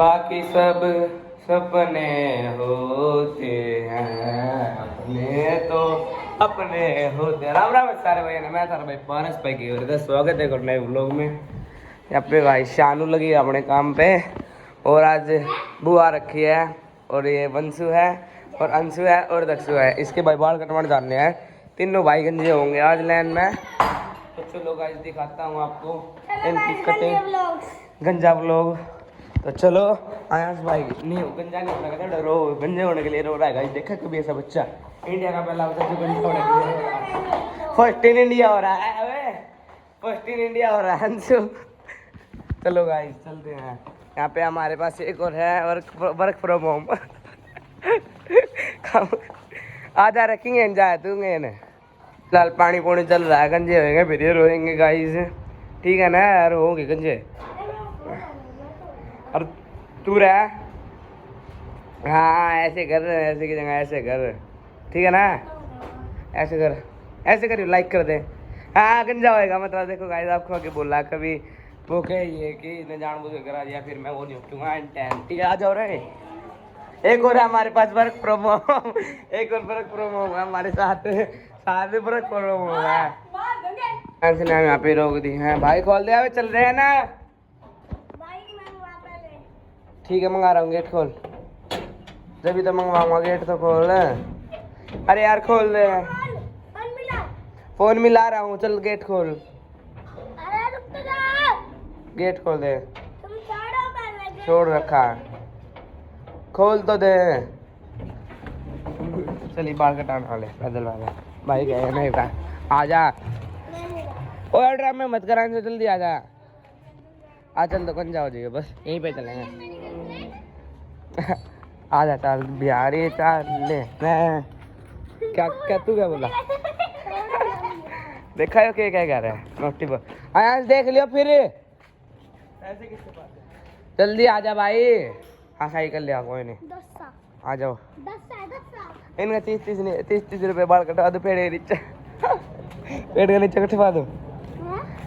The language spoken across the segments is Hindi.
बाकी सब सपने होते हैं अपने तो अपने होते। राम राम सारे भाई ने मैं थारा भाई पारस भाई की ओर से स्वागत है कर नए व्लॉग में। यहाँ पे भाई शानू लगी अपने काम पे और आज बुआ रखी है और ये वंशु है और अंशु है और दक्षु है। इसके भाई बाल कटवाने जाने हैं। तीनों भाई गंजे होंगे आज लाइन में। तो चलो गाइस दिखाता हूँ आपको इनकी कटिंग गंजा व्लॉग। तो चलो आयास भाई नहीं गंजा नहीं होना कहता रो गंजे होने के लिए रो रहा है गाइस। देखा कभी ऐसा बच्चा इंडिया का पहला बच्चा जो गंजा होने के लिए रो रहा है। फर्स्ट इन इंडिया हो रहा है अबे फर्स्ट इन इंडिया हो रहा है अंशु। चलो गाइस चलते हैं। यहाँ पे हमारे पास एक और है वर्क फ्रॉम होम। आधा रखेंगे जाए दूंगे इन्हें। फिलहाल पानी पौनी चल रहा है गंजे होंगे फिर ये रोएंगे गाइस। ठीक है ना यार होंगे गंजे। और तू रहा हाँ ऐसे कर ऐसे की जगह ऐसे कर ठीक है ना ऐसे कर लाइक कर दे। हाँ गंजा होएगा मतलब देखो गाइस आपको आगे बोला कभी वो कहिए कि इन्हें जानबूझ कर करा दिया फिर मैं वो नहीं उठूंगा। ठीक है आ जाओ रे। एक और है हमारे पास वर्क फ्रॉम होम। एक और वर्क फ्रॉम होम है हमारे साथ साथ वर्क फ्रॉम होम है। ऐसे ना यहाँ पे रोक दी है भाई खोल दे चल रहे हैं ना। ठीक है मंगा रहा हूँ गेट खोल जब तो मंगवाऊंगा गेट तो खोल। अरे यार खोल दे फोन मिला रहा हूँ चल गेट खोल गेट खोल दे छोड़ रखा खोल तो दे। चलिए बाल कटाने वाले पैदल वाले भाई गए नहीं का आ जा और ड्रामे मत कराने जल्दी आ जा आ चल तो कौन जाओ जी बस यहीं पे चलेंगे। आ जा चल बिहारी चल ले क्या क्या तू क्या बोला देखा हो क्या कह रहा है नोटी पर आया देख लियो फिर ऐसे किसके पास जल्दी आ जा भाई। हाँ साइकिल ले आ कोई नहीं आ जाओ। इनका 30 रुपए बाल कटवा दो पेड़ के नीचे पेड़ के नीचे कटवा दो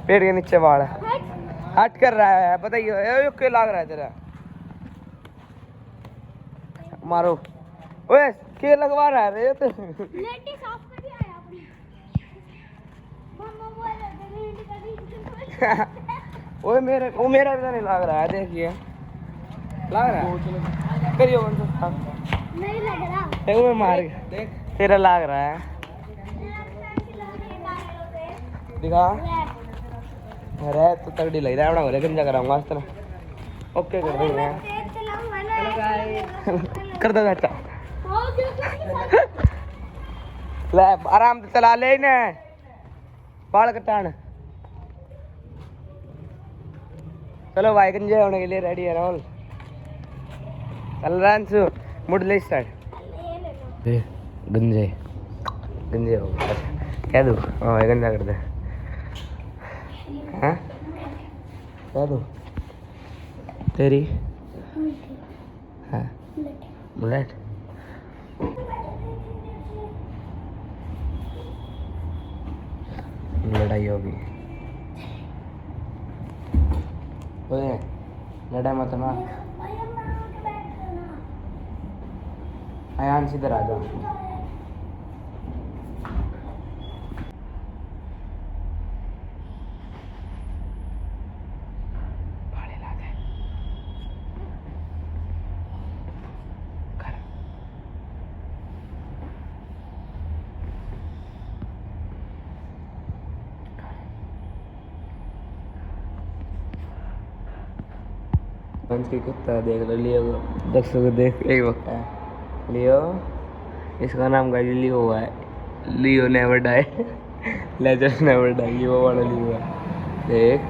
पेड़ के नीचे बाल हट कर रहा है बताइए क्यों लग रहा है तेरा मारो ओए क्या लगवा रहा है रे तो ओए वो मेरा भी नहीं लग रहा है देखिए लग रहा है करियो नहीं लग रहा देखो मैं मार देख तेरा लग रहा है दिखा अरे तो तगड़ी लग रहा है अपना घरे गंजा कराऊंगा इस तरह ओके कर देंगे कर दो बेटा ले आराम से चला ले ने बाल कटान। चलो भाई गंजे होने के लिए रेडी है राहुल चल रहा है मुड़ ले इस साइड गंजे गंजे हो कह दो हाँ गंजा कर दे हाँ कह दो तेरी हाँ बुलेट लड़ाई होगी लड़ा मत ना अयान सीधर आ जाओ। की कुत्ता देख लो लियो दक्षु को देख एक वक्त है लियो इसका नाम का लियो हुआ है Leo never die legend never die Leo वाला लियो है देख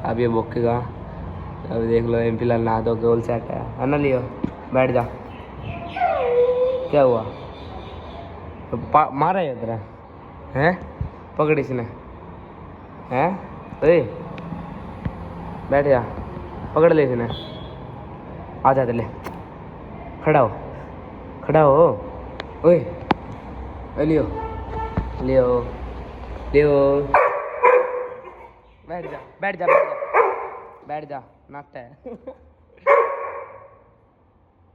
अब ये भोकेगा अब देख लो एम फिलहाल नहा धो के ऑल सेट है ना लियो बैठ जा क्या हुआ तो मारा है तेरा हैं पकड़ इसने हैं अरे बैठ जा पकड़ ले इसने आ जा ले खड़ा हो ओए लियो लियो लियो बैठ जा नाचता है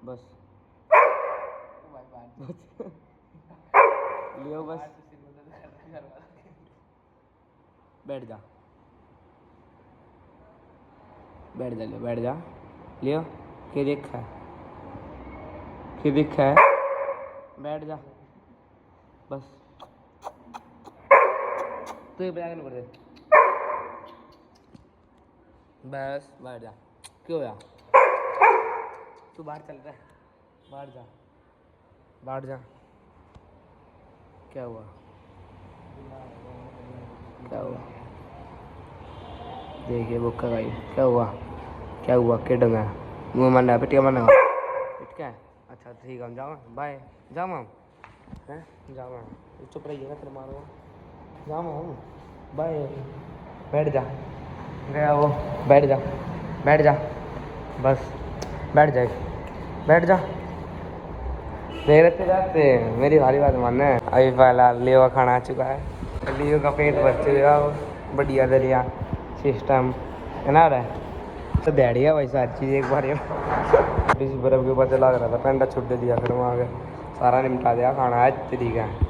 बस लियो बस बैठ जा बैठ जा लियो बैठ जा लियो क्या देखा है क्या देखा है बैठ जा बस तू ये बजा के नहीं कर दे बस बैठ जा क्यों यार तू बाहर चल रहा है बाहर जा क्या हुआ देखिए बुक्का भाई क्या हुआ क्या डंगा मुँह मारना है पिटिया मारना पिट है अच्छा ठीक है हम जाओ बाय जाओ हम हैं जाओ हम चुप रहिएगा फिर मारो जाओ हम बाय बैठ जा गया वो बैठ जा बस बैठ जा मेरे जाते मेरी भारी बात मानना है अभी पहला लियो का खाना आ चुका है लियो का पेट भर चुका है बढ़िया दरिया सिस्टम है ना रहा तो दौड़िया भाई सारी चीज़ एक बार इसी बर्फ़ के ऊपर चला रहा था पेंटा छुट दे दिया फिर वहाँ आगे सारा निपटा दिया खाना है तरीका है